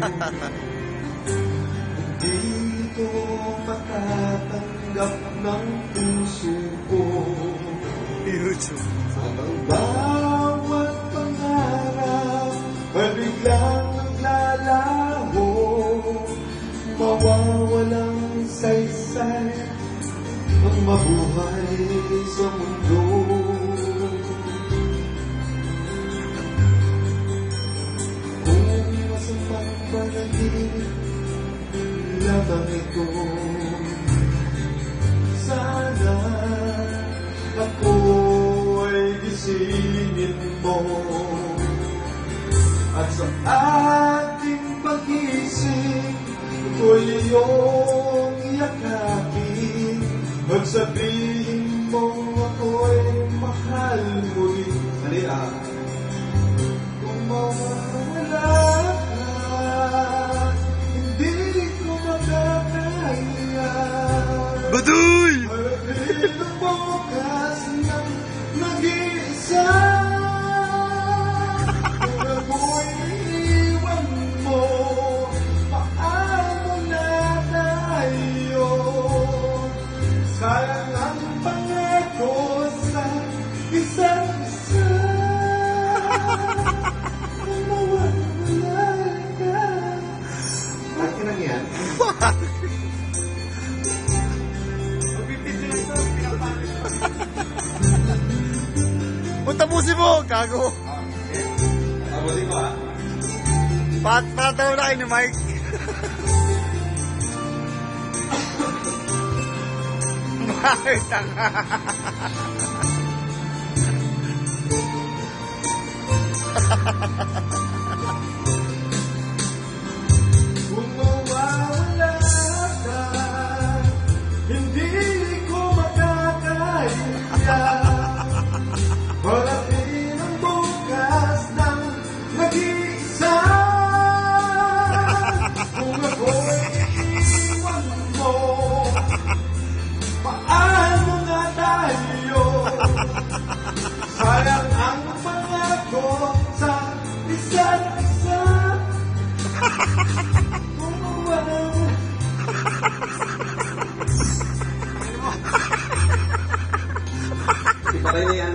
Hindi ko matatanggap ng puso ko ang bawat pangarap ay biglang naglalaho, mawawalang saysay ang mabuhay sa mundo. Kung masamang panaginip lamang ito, sana ako ay gisingin mo. At sa ating pag-isip ko'y iyong yakapin, magsabihin mo ako'y mahal mo rin. Kung mawawala ka, hindi ko makakaya. Baduy! Harapin ang bukas ng mag-iisa. Kung ako'y iwan mo, paano na tayo? Sayang ang pangako sa isa't isa. Kung mawawala ka. Bakit nang yan? Tapusin mo, gago. Tapusin mo, ha? Patataw na kayo ni Mike. Bakit tanga? Kung mawawala ka, hindi ko makakaya. Harapin ang bukas ng mag-iisa. Kung ako'y iwan mo, paano na tayo? Sayang ang pangako sa isa't isa. Kung mawawala. Iparay na yan.